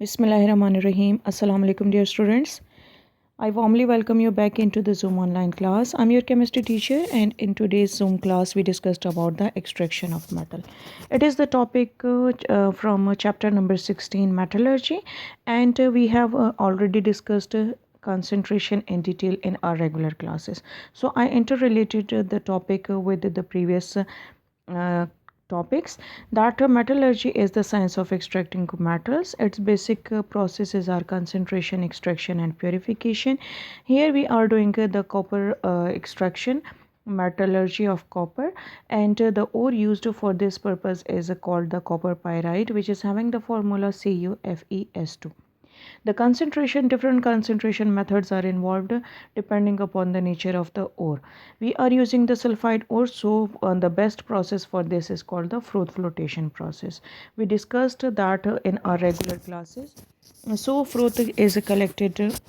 Bismillahirrahmanirrahim. Assalamu alaikum dear students. I warmly welcome you back into the Zoom online class. I'm your chemistry teacher and in today's Zoom class we discussed about the extraction of metal. It is the topic from chapter number 16 metallurgy, and we have already discussed concentration in detail in our regular classes. So I interrelated the topic with the previous topics that metallurgy is the science of extracting metals. Its basic processes are concentration, extraction and purification. Here we are doing the copper extraction, metallurgy of copper, and the ore used for this purpose is called the copper pyrite, which is having the formula CuFeS2. The different concentration methods are involved depending upon the nature of the ore. We are using the sulfide ore, so the best process for this is called the froth flotation process. We discussed that in our regular classes. So froth is collected,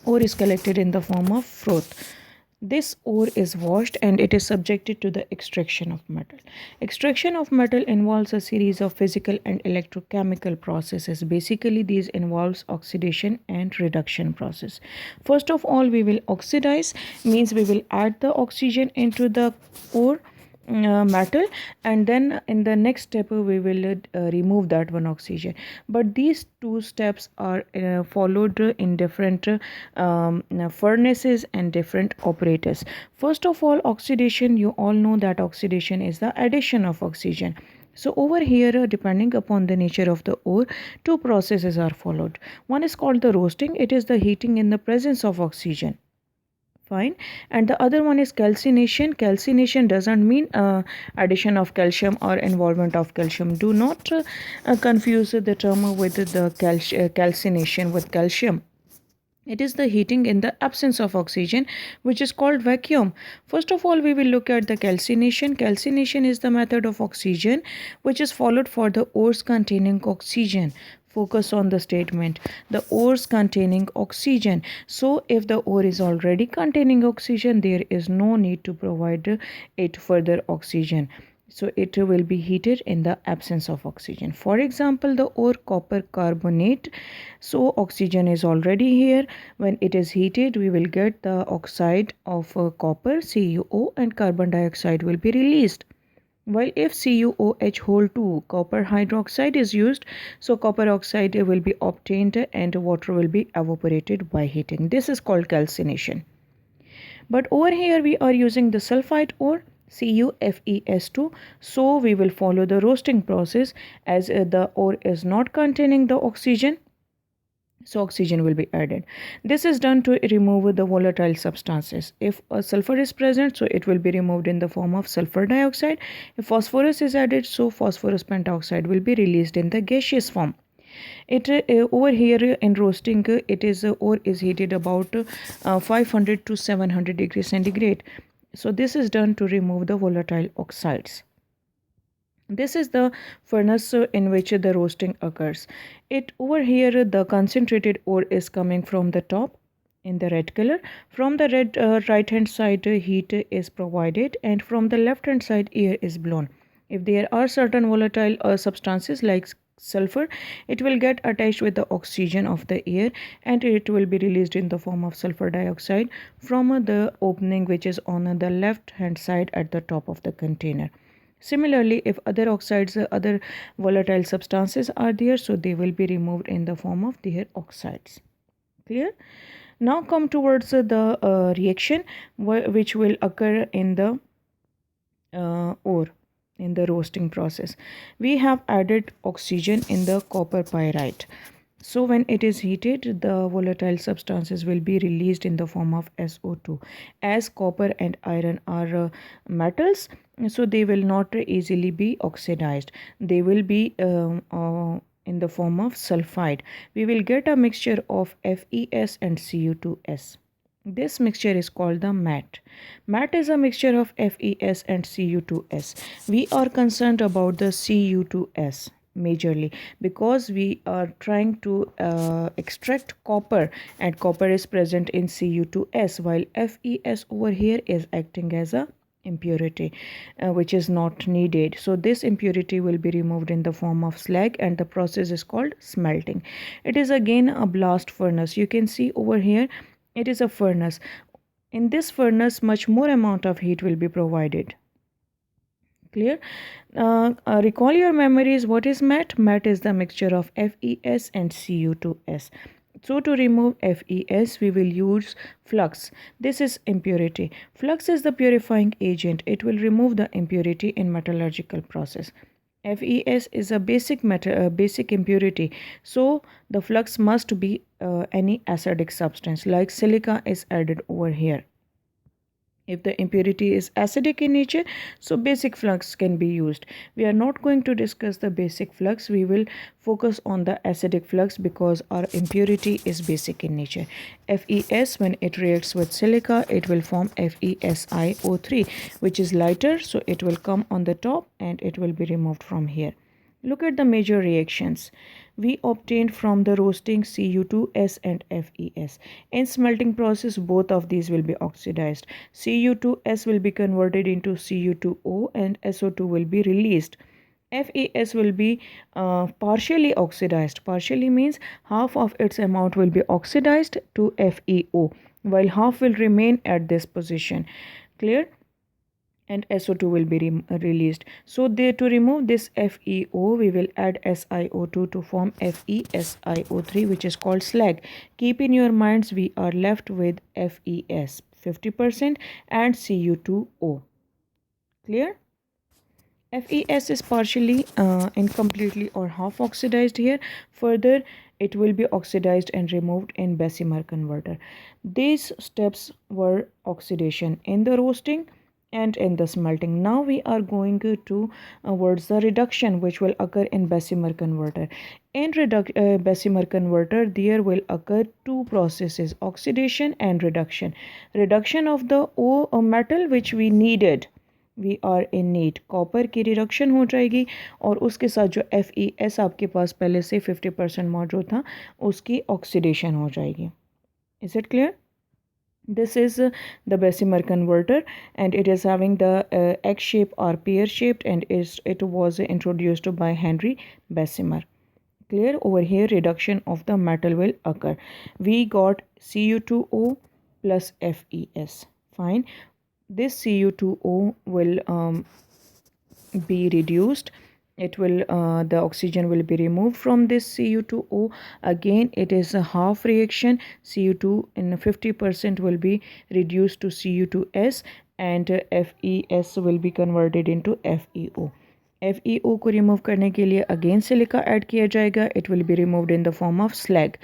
ore is collected in the form of froth. This ore is washed and it is subjected to the extraction of metal. Extraction of metal involves a series of physical and electrochemical processes. Basically, these involves oxidation and reduction process. First of all, we will oxidize, means we will add the oxygen into the ore metal, and then in the next step we will remove that one oxygen. But these two steps are followed in different furnaces and different operators. First of all, oxidation, you all know that oxidation is the addition of oxygen. So over here, depending upon the nature of the ore, two processes are followed. One is called the roasting. It is the heating in the presence of oxygen. Fine. And the other one is calcination. Calcination doesn't mean addition of calcium or involvement of calcium. Do not confuse the term with the calcination with calcium. It is the heating in the absence of oxygen, which is called vacuum. First of all, we will look at the calcination. Calcination is the method of oxygen which is followed for the ores containing oxygen. Focus on the statement, the ores containing oxygen. So if the ore is already containing oxygen, there is no need to provide it further oxygen. So it will be heated in the absence of oxygen. For example, the ore copper carbonate. So oxygen is already here. When it is heated, we will get the oxide of copper, CuO, and carbon dioxide will be released. While if CuOH whole 2 copper hydroxide is used, so copper oxide will be obtained and water will be evaporated by heating. This is called calcination. But over here we are using the sulfide ore, CuFeS2. So we will follow the roasting process as the ore is not containing the oxygen. So oxygen will be added. This is done to remove the volatile substances. If a sulfur is present, so it will be removed in the form of sulfur dioxide. If phosphorus is added, so phosphorus pentoxide will be released in the gaseous form. It over here in roasting, it is ore is heated about 500 to 700 degrees centigrade. So this is done to remove the volatile oxides. This is the furnace in which the roasting occurs. It over here, the concentrated ore is coming from the top in the red color. From the red right hand side, heat is provided, and from the left hand side, air is blown. If there are certain volatile substances like sulfur, it will get attached with the oxygen of the air and it will be released in the form of sulfur dioxide from the opening which is on the left hand side at the top of the container. Similarly, if other oxides, other volatile substances are there, so they will be removed in the form of their oxides. Clear? Now come towards the reaction which will occur in the ore in the roasting process. We have added oxygen in the copper pyrite. So when it is heated, the volatile substances will be released in the form of SO2. As copper and iron are metals, so they will not easily be oxidized. They will be in the form of sulfide. We will get a mixture of FeS and Cu2S. This mixture is called the matte. Matte is a mixture of FeS and Cu2S. We are concerned about the Cu2S majorly because we are trying to extract copper, and copper is present in Cu2S while FeS over here is acting as a impurity which is not needed. So this impurity will be removed in the form of slag, and the process is called smelting. It is again a blast furnace. You can see over here it is a furnace. In this furnace much more amount of heat will be provided. Clear? Recall your memories. What is MET? MET is the mixture of FeS and Cu2S. So to remove FeS, we will use flux. This is impurity. Flux is the purifying agent. It will remove the impurity in metallurgical process. FeS is a basic impurity. So the flux must be any acidic substance, like silica is added over here. If the impurity is acidic in nature, so basic flux can be used. We are not going to discuss the basic flux. We will focus on the acidic flux because our impurity is basic in nature. FeS, when it reacts with silica, it will form FeSiO3, which is lighter, so it will come on the top and it will be removed from here. Look at the major reactions we obtained from the roasting Cu2S and FeS. In smelting process, both of these will be oxidized. Cu2S will be converted into Cu2O and SO2 will be released. FeS will be partially oxidized. Partially means half of its amount will be oxidized to FeO, while half will remain at this position. Clear? And SO2 will be released. So to remove this FeO, we will add SiO2 to form FeSiO3, which is called slag. Keep in your minds, we are left with FeS 50% and Cu2O. Clear? FeS is partially incompletely or half oxidized here. Further, it will be oxidized and removed in Bessemer converter. These steps were oxidation in the roasting and in the smelting. Now we are going towards the reduction, which will occur in Bessemer converter. In Bessemer converter, there will occur two processes, oxidation and reduction. Reduction of the metal which we needed, we are in need. Copper की reduction हो जाएगी और उसके साथ जो FeS आपके पास पहले से 50% मौजूद था उसकी ऑक्सीडेशन हो जाएगी. Is it clear? This is the Bessemer converter, and it is having the egg shape or pear shaped, and it was introduced by Henry Bessemer. Clear? Over here reduction of the metal will occur. We got Cu2O plus FeS. Fine. This Cu2O will be reduced. It will the oxygen will be removed from this Cu2O. Again, it is a half reaction. Cu2 in 50% will be reduced to Cu2S, and FeS will be converted into FeO. FeO को remove करने के लिए again silica add किया जाएगा. It will be removed in the form of slag.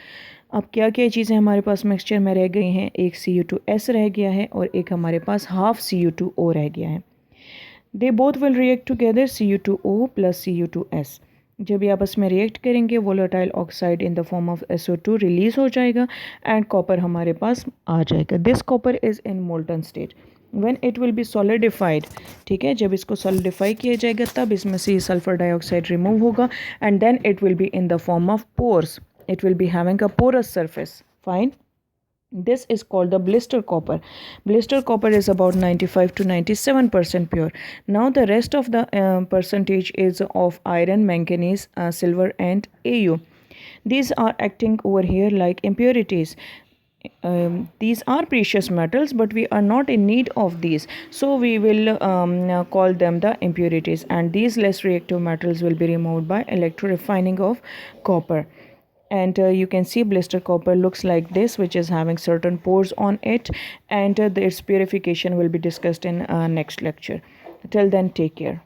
अब क्या क्या चीज़ें हमारे पास मिक्सचर में रह गई हैं? एक Cu2S रह गया है और एक हमारे पास हाफ Cu2O रह गया है. They both will react together, Cu2O plus Cu2S. जब ये आपस में रिएक्ट करेंगे, volatile oxide in the form of SO2 release हो जाएगा एंड कॉपर हमारे पास आ जाएगा. This copper is in molten state. When it will B solidified, ठीक है, जब इसको सॉलिडिफाई किया जाएगा तब इसमें से सल्फर डाइऑक्साइड रिमूव होगा and then it will be in the form of pores. It will be having a porous surface. Fine. This is called the blister copper. Blister copper is about 95 to 97% pure. Now the rest of the percentage is of iron, manganese, silver and Au. These are acting over here like impurities. These are precious metals, but we are not in need of these, so we will call them the impurities, and these less reactive metals will be removed by electrorefining of copper. And you can see blister copper looks like this, which is having certain pores on it, and its purification will be discussed in next lecture. Till then, take care.